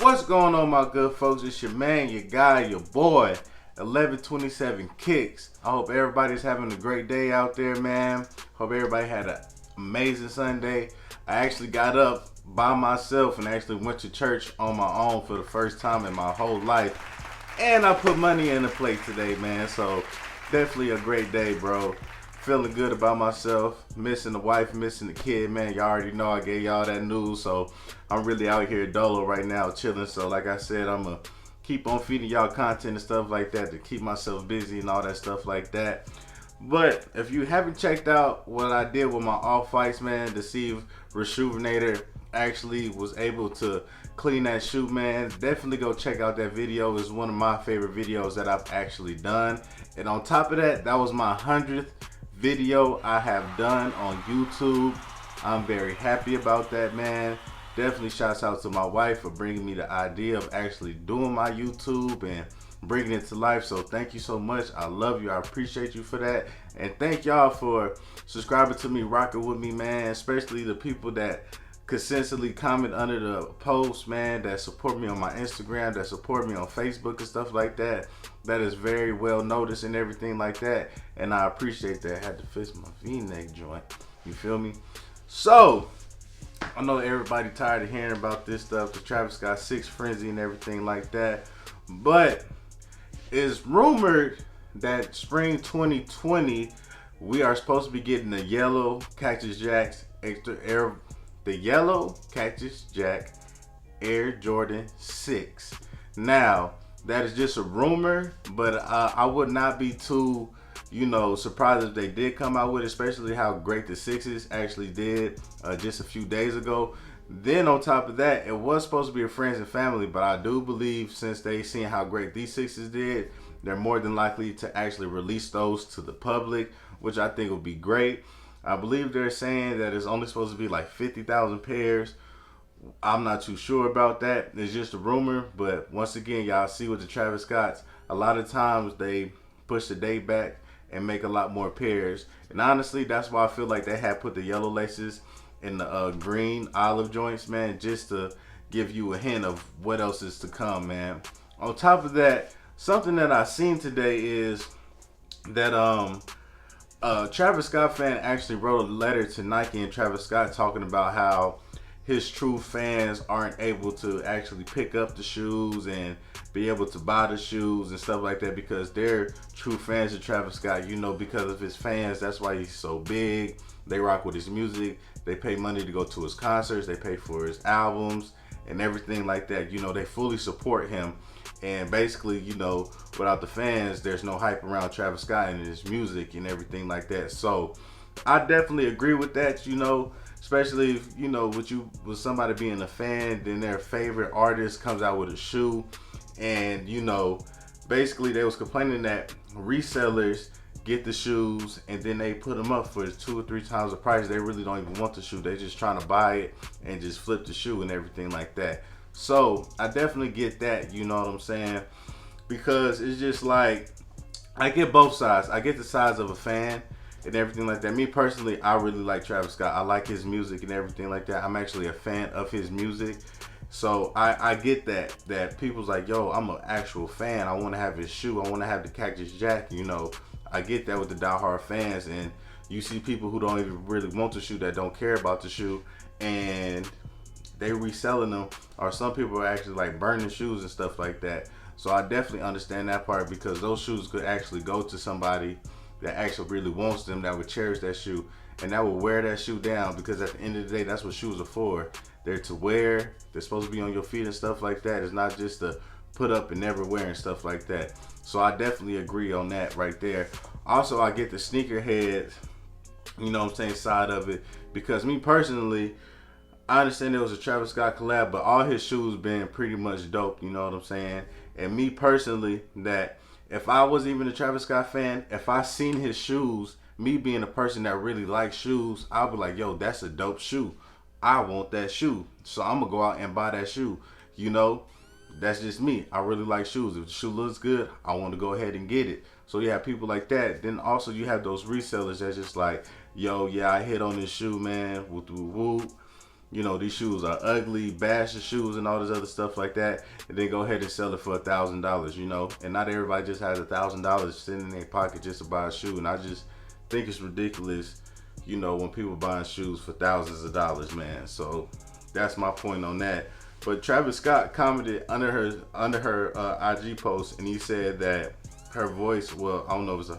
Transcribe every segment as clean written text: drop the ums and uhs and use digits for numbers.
What's going on, my good folks? It's your man, your guy, your boy, 1127 Kicks. I hope everybody's having a great day out there, man. Hope everybody had an amazing Sunday. I actually got up by myself and actually went to church on my own for the first time in my whole life. And I put money in the plate today, man. So definitely a great day, bro. Feeling good about myself. Missing the wife, missing the kid, man. Y'all already know I gave y'all that news. So I'm really out here dolo right now, chilling. So like I said, I'm going to keep on feeding y'all content and stuff like that to keep myself busy and all that stuff like that. But if you haven't checked out what I did with my off fights, man, to see if Rejuvenator actually was able to clean that shoe, man, definitely go check out that video. It's one of my favorite videos that I've actually done. And on top of that, that was my 100th video I have done on YouTube. I'm very happy about that, man. Definitely shouts out to my wife for bringing me the idea of actually doing my YouTube and bringing it to life. So thank you so much. I love you. I appreciate you for that. And thank y'all for subscribing to me, rocking with me, man. Especially the people that consistently comment under the post, man, that support me on my Instagram, that support me on Facebook and stuff like that. That is very well noticed and everything like that. And I appreciate that. I had to fix my V-neck joint. You feel me? So I know everybody tired of hearing about this stuff, the Travis Scott 6 frenzy and everything like that. But it's rumored that spring 2020, we are supposed to be getting the yellow Cactus Jacks the yellow Cactus Jack Air Jordan 6. Now, that is just a rumor, but I would not be too, surprised if they did come out with it, especially how great the Sixes actually did just a few days ago. Then on top of that, it was supposed to be a friends and family, but I do believe since they seen how great these Sixes did, they're more than likely to actually release those to the public, which I think would be great. I believe they're saying that it's only supposed to be like 50,000 pairs. I'm not too sure about that. It's just a rumor, but once again, y'all see with the Travis Scotts, a lot of times they push the date back and make a lot more pairs. And honestly, that's why I feel like they had put the yellow laces in the green olive joints, man, just to give you a hint of what else is to come, man. On top of that, something that I seen today is that Travis Scott fan actually wrote a letter to Nike and Travis Scott talking about how his true fans aren't able to actually pick up the shoes and be able to buy the shoes and stuff like that because they're true fans of Travis Scott, because of his fans. That's why he's so big. They rock with his music. They pay money to go to his concerts. They pay for his albums and everything like that. They fully support him. And basically, without the fans, there's no hype around Travis Scott and his music and everything like that. So I definitely agree with that, especially if, with somebody being a fan, then their favorite artist comes out with a shoe. And, basically they was complaining that resellers get the shoes and then they put them up for 2 or 3 times the price. They really don't even want the shoe. They're just trying to buy it and just flip the shoe and everything like that. So I definitely get that, you know what I'm saying? Because it's just like, I get both sides. I get the sides of a fan and everything like that. Me personally, I really like Travis Scott. I like his music and everything like that. I'm actually a fan of his music. So I get that people's like, yo, I'm an actual fan. I want to have his shoe. I want to have the Cactus Jack, I get that with the diehard fans. And you see people who don't even really want the shoe, that don't care about the shoe, and they reselling them, or some people are actually like burning shoes and stuff like that. So I definitely understand that part, because those shoes could actually go to somebody that actually really wants them, that would cherish that shoe, and that would wear that shoe down, because at the end of the day, that's what shoes are for. They're to wear. They're supposed to be on your feet and stuff like that. It's not just to put up and never wear and stuff like that. So I definitely agree on that right there. Also, I get the sneakerhead, side of it, because me personally, I understand it was a Travis Scott collab, but all his shoes been pretty much dope, you know what I'm saying? And me personally, that if I wasn't even a Travis Scott fan, if I seen his shoes, me being a person that really likes shoes, I'll be like, yo, that's a dope shoe. I want that shoe. So I'm going to go out and buy that shoe. That's just me. I really like shoes. If the shoe looks good, I want to go ahead and get it. So you have people like that. Then also you have those resellers that's just like, yo, yeah, I hit on this shoe, man. Whoop, whoop, whoop. These shoes are ugly, bash the shoes and all this other stuff like that, and then go ahead and sell it for $1,000, and not everybody just has $1,000 sitting in their pocket just to buy a shoe, and I just think it's ridiculous, when people buying shoes for thousands of dollars, man. So that's my point on that. But Travis Scott commented under her IG post, and he said that her voice, well, I don't know if it's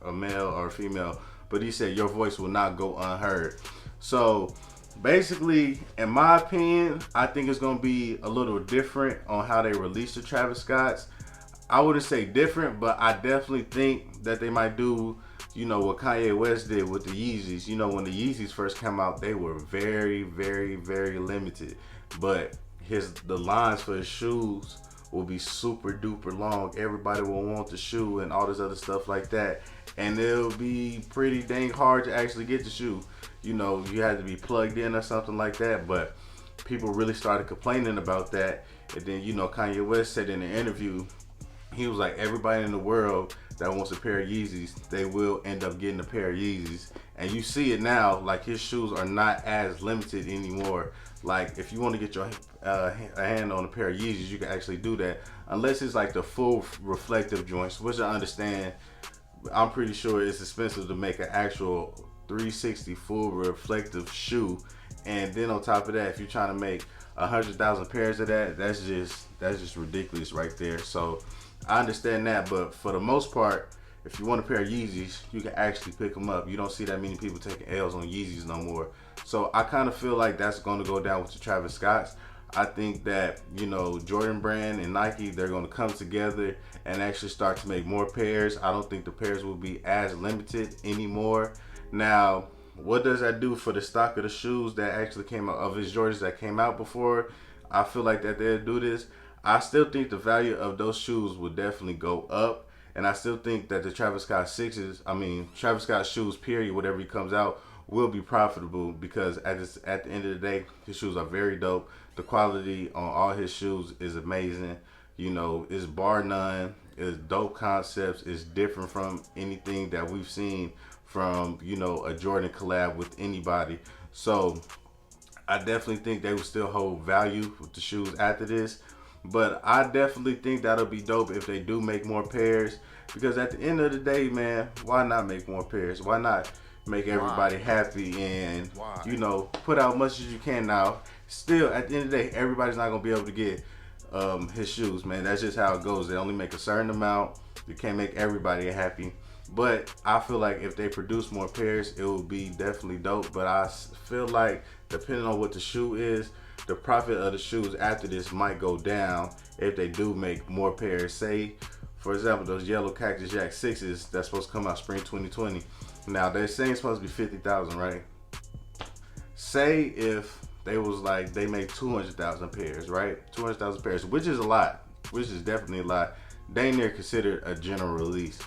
a male or a female, but he said your voice will not go unheard. So basically, in my opinion, I think it's gonna be a little different on how they release the Travis Scotts. I wouldn't say different, but I definitely think that they might do, what Kanye West did with the Yeezys. When the Yeezys first came out, they were very, very, very limited. But the lines for his shoes will be super duper long. Everybody will want the shoe and all this other stuff like that. And it'll be pretty dang hard to actually get the shoe. You had to be plugged in or something like that. But people really started complaining about that. And then, Kanye West said in an interview, he was like, everybody in the world that wants a pair of Yeezys, they will end up getting a pair of Yeezys. And you see it now, like his shoes are not as limited anymore. Like if you want to get your a hand on a pair of Yeezys, you can actually do that. Unless it's like the full reflective joints, which I understand. I'm pretty sure it's expensive to make an actual 360 full reflective shoe. And then on top of that, if you're trying to make 100,000 pairs of that, that's just ridiculous right there. So I understand that, but for the most part, if you want a pair of Yeezys, you can actually pick them up. You don't see that many people taking L's on Yeezys no more. So I kind of feel like that's going to go down with the Travis Scotts. I think that, Jordan Brand and Nike, they're going to come together and actually start to make more pairs. I don't think the pairs will be as limited anymore. Now, what does that do for the stock of the shoes that actually came out, of his Jordans that came out before? I feel like that they'll do this. I still think the value of those shoes will definitely go up. And I still think that the Travis Scott Travis Scott shoes, period, whatever he comes out, will be profitable because at the end of the day, his shoes are very dope. The quality on all his shoes is amazing. It's bar none. It's dope concepts. It's different from anything that we've seen from, a Jordan collab with anybody. So I definitely think they will still hold value with the shoes after this. But I definitely think that'll be dope if they do make more pairs. Because at the end of the day, man, why not make more pairs? Why not make everybody happy and, put out much as you can now? Still, at the end of the day, everybody's not going to be able to get his shoes, man. That's just how it goes. They only make a certain amount. You can't make everybody happy. But I feel like if they produce more pairs, it will be definitely dope. But I feel like depending on what the shoe is, the profit of the shoes after this might go down if they do make more pairs. Say, for example, those yellow Cactus Jack 6s that's supposed to come out spring 2020. Now, they're saying it's supposed to be 50,000, right? Say if they was like, they made 200,000 pairs, right? 200,000 pairs, which is a lot, which is definitely a lot. Dang near considered a general release.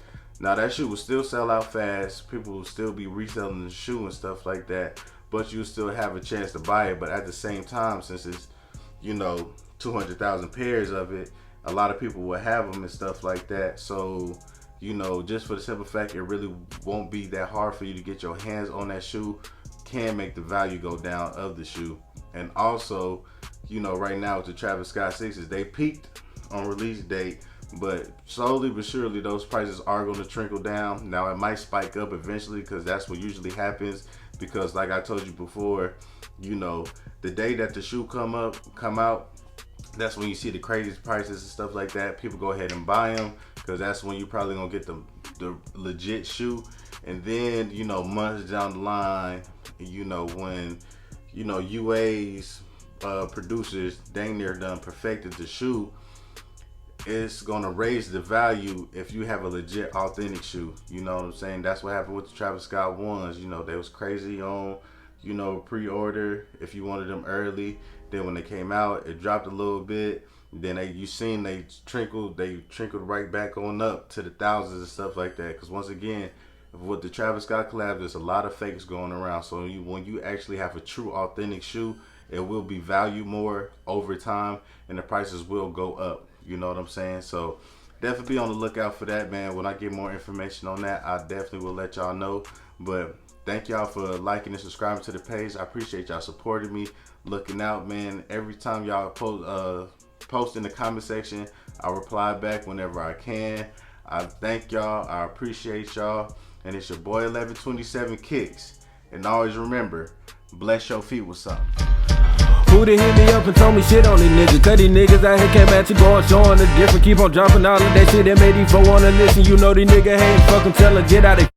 Now, that shoe will still sell out fast. People will still be reselling the shoe and stuff like that. But you still have a chance to buy it. But at the same time, since it's, 200,000 pairs of it, a lot of people will have them and stuff like that. So, just for the simple fact, it really won't be that hard for you to get your hands on that shoe. Can make the value go down of the shoe. And also, right now with the Travis Scott 6s, they peaked on release date. But slowly but surely, those prices are going to trickle down. Now, it might spike up eventually because that's what usually happens. Because like I told you before, the day that the shoe come out, that's when you see the craziest prices and stuff like that. People go ahead and buy them because that's when you probably gonna get the legit shoe. And then months down the line, when UA's producers dang near done perfected the shoe, it's gonna raise the value if you have a legit authentic shoe. You know what I'm saying? That's what happened with the Travis Scott ones. They was crazy on pre-order if you wanted them early. Then when they came out, it dropped a little bit. Then they trickled right back on up to the thousands and stuff like that. Because once again, with the Travis Scott collab, there's a lot of fakes going around. So when you actually have a true authentic shoe, it will be valued more over time, and the prices will go up. You know what I'm saying? So definitely be on the lookout for that, man. When I get more information on that, I definitely will let y'all know. But Thank y'all for liking and subscribing to the page. I appreciate y'all supporting me, looking out, man. Every time y'all post in the comment section, I reply back whenever I can. I thank y'all. I appreciate y'all. And it's your boy 1127 Kicks. And always remember, bless your feet with something. Who done hit me up and told me shit on these niggas? Cause these niggas out here came at you going, showing the different. Keep on dropping all of that shit that made these folk wanna listen. You know these niggas ain't fucking telling, get out of